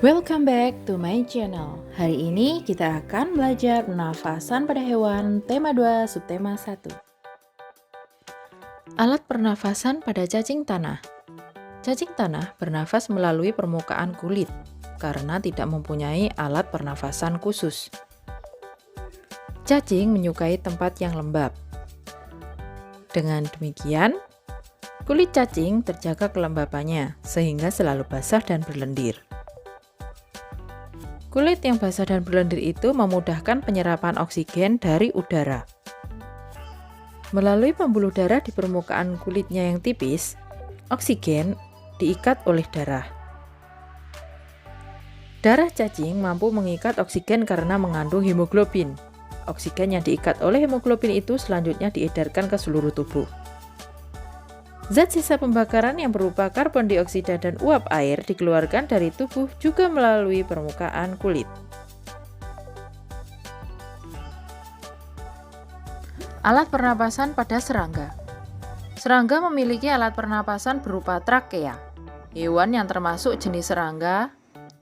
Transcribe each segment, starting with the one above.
Welcome back to my channel. Hari ini kita akan belajar pernafasan pada hewan tema 2 subtema 1. Alat pernafasan pada cacing tanah. Cacing tanah bernafas melalui permukaan kulit karena tidak mempunyai alat pernafasan khusus. Cacing menyukai tempat yang lembab. Dengan demikian, kulit cacing terjaga kelembapannya sehingga selalu basah dan berlendir. Kulit yang basah dan berlendir itu memudahkan penyerapan oksigen dari udara. Melalui pembuluh darah di permukaan kulitnya yang tipis, oksigen diikat oleh darah. Darah cacing mampu mengikat oksigen karena mengandung hemoglobin. Oksigen yang diikat oleh hemoglobin itu selanjutnya diedarkan ke seluruh tubuh. Zat sisa pembakaran yang berupa karbon dioksida dan uap air dikeluarkan dari tubuh juga melalui permukaan kulit. Alat pernapasan pada serangga. Serangga memiliki alat pernapasan berupa trakea. Hewan yang termasuk jenis serangga,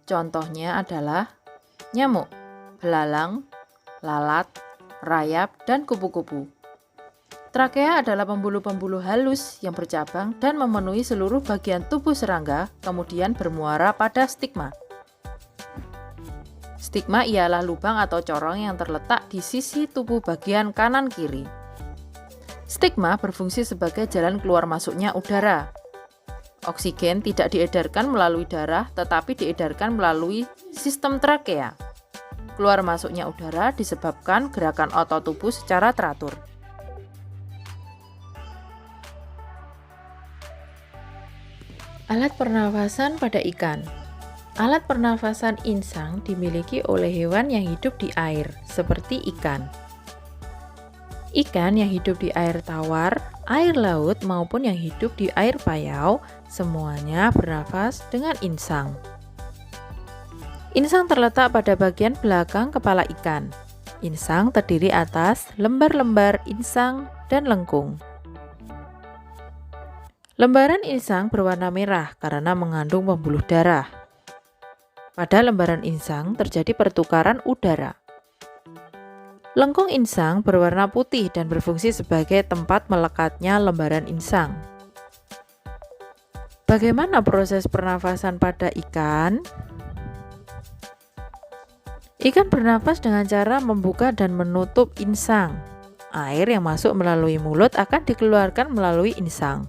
contohnya adalah nyamuk, belalang, lalat, rayap, dan kupu-kupu. Trakea adalah pembuluh-pembuluh halus yang bercabang dan memenuhi seluruh bagian tubuh serangga, kemudian bermuara pada stigma. Stigma ialah lubang atau corong yang terletak di sisi tubuh bagian kanan-kiri. Stigma berfungsi sebagai jalan keluar masuknya udara. Oksigen tidak diedarkan melalui darah, tetapi diedarkan melalui sistem trakea. Keluar masuknya udara disebabkan gerakan otot tubuh secara teratur. Alat pernafasan pada ikan. Alat pernafasan insang dimiliki oleh hewan yang hidup di air, seperti ikan. Ikan yang hidup di air tawar, air laut, maupun yang hidup di air payau, semuanya bernafas dengan insang. Insang terletak pada bagian belakang kepala ikan. Insang terdiri atas lembar-lembar insang dan lengkung. Lembaran insang berwarna merah karena mengandung pembuluh darah. Pada lembaran insang terjadi pertukaran udara. Lengkung insang berwarna putih dan berfungsi sebagai tempat melekatnya lembaran insang. Bagaimana proses pernafasan pada ikan? Ikan bernafas dengan cara membuka dan menutup insang. Air yang masuk melalui mulut akan dikeluarkan melalui insang.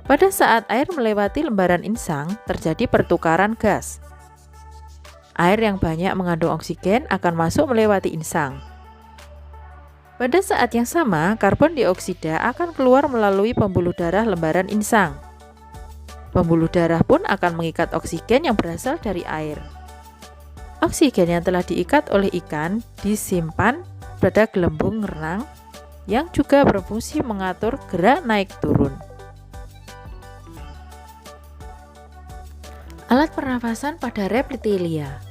Pada saat air melewati lembaran insang, terjadi pertukaran gas. Air yang banyak mengandung oksigen akan masuk melewati insang. Pada saat yang sama, karbon dioksida akan keluar melalui pembuluh darah lembaran insang. Pembuluh darah pun akan mengikat oksigen yang berasal dari air. Oksigen yang telah diikat oleh ikan disimpan pada gelembung renang yang juga berfungsi mengatur gerak naik turun. Alat pernafasan pada reptilia.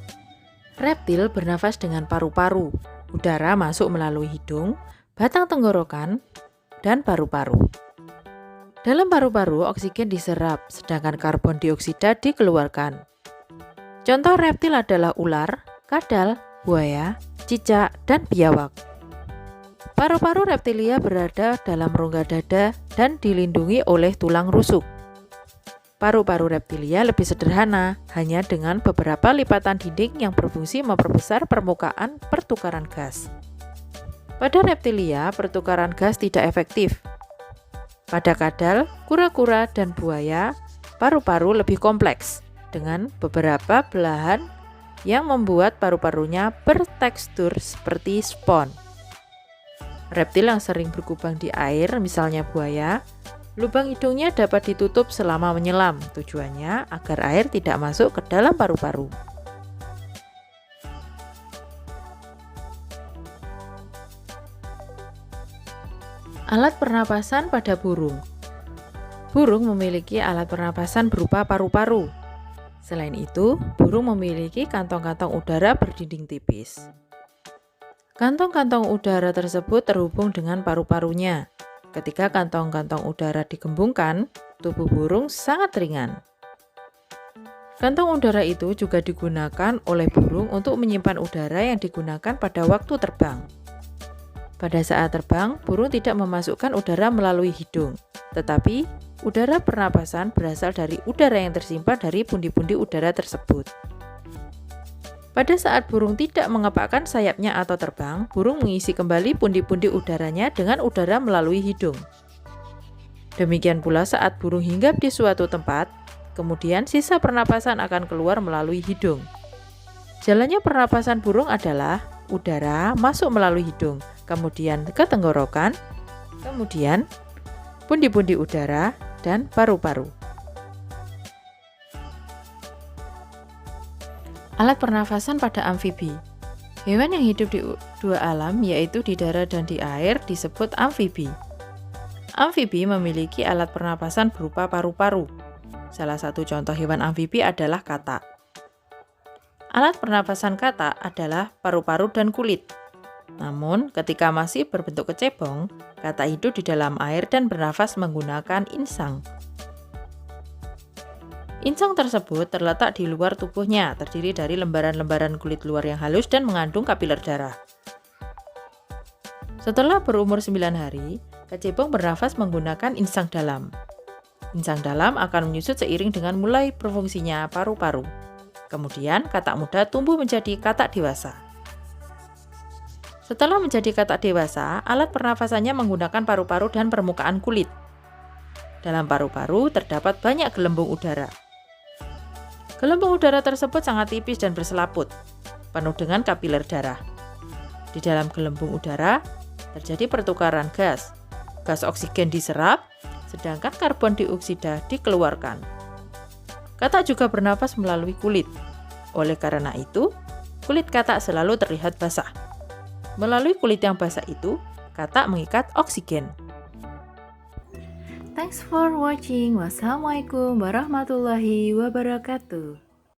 Reptil bernafas dengan paru-paru. Udara masuk melalui hidung, batang tenggorokan, dan paru-paru. Dalam paru-paru, oksigen diserap, sedangkan karbon dioksida dikeluarkan. Contoh reptil adalah ular, kadal, buaya, cicak, dan biawak. Paru-paru reptilia berada dalam rongga dada dan dilindungi oleh tulang rusuk. Paru-paru reptilia lebih sederhana, hanya dengan beberapa lipatan dinding yang berfungsi memperbesar permukaan pertukaran gas. Pada reptilia, pertukaran gas tidak efektif. Pada kadal, kura-kura, dan buaya, paru-paru lebih kompleks, dengan beberapa belahan yang membuat paru-parunya bertekstur seperti spons. Reptil yang sering berkubang di air, misalnya buaya, lubang hidungnya dapat ditutup selama menyelam, tujuannya agar air tidak masuk ke dalam paru-paru. Alat pernapasan pada burung. Burung memiliki alat pernapasan berupa paru-paru. Selain itu, burung memiliki kantong-kantong udara berdinding tipis. Kantong-kantong udara tersebut terhubung dengan paru-parunya. Ketika kantong-kantong udara digembungkan, tubuh burung sangat ringan. Kantong udara itu juga digunakan oleh burung untuk menyimpan udara yang digunakan pada waktu terbang. Pada saat terbang, burung tidak memasukkan udara melalui hidung, tetapi udara pernapasan berasal dari udara yang tersimpan dari pundi-pundi udara tersebut. Pada saat burung tidak mengepakkan sayapnya atau terbang, burung mengisi kembali pundi-pundi udaranya dengan udara melalui hidung. Demikian pula saat burung hinggap di suatu tempat, kemudian sisa pernapasan akan keluar melalui hidung. Jalannya pernapasan burung adalah udara masuk melalui hidung, kemudian ke tenggorokan, kemudian pundi-pundi udara, dan paru-paru. Alat pernafasan pada amfibi. Hewan yang hidup di dua alam, yaitu di darat dan di air, disebut amfibi. Amfibi memiliki alat pernapasan berupa paru-paru. Salah satu contoh hewan amfibi adalah katak. Alat pernapasan katak adalah paru-paru dan kulit. Namun, ketika masih berbentuk kecebong, katak hidup di dalam air dan bernafas menggunakan insang. Insang tersebut terletak di luar tubuhnya, terdiri dari lembaran-lembaran kulit luar yang halus dan mengandung kapiler darah. Setelah berumur 9 hari, kecebong bernafas menggunakan insang dalam. Insang dalam akan menyusut seiring dengan mulai berfungsinya paru-paru. Kemudian, katak muda tumbuh menjadi katak dewasa. Setelah menjadi katak dewasa, alat pernafasannya menggunakan paru-paru dan permukaan kulit. Dalam paru-paru terdapat banyak gelembung udara. Gelembung udara tersebut sangat tipis dan berselaput, penuh dengan kapiler darah. Di dalam gelembung udara, terjadi pertukaran gas. Gas oksigen diserap, sedangkan karbon dioksida dikeluarkan. Katak juga bernapas melalui kulit. Oleh karena itu, kulit katak selalu terlihat basah. Melalui kulit yang basah itu, katak mengikat oksigen. Thanks for watching. Wassalamualaikum warahmatullahi wabarakatuh.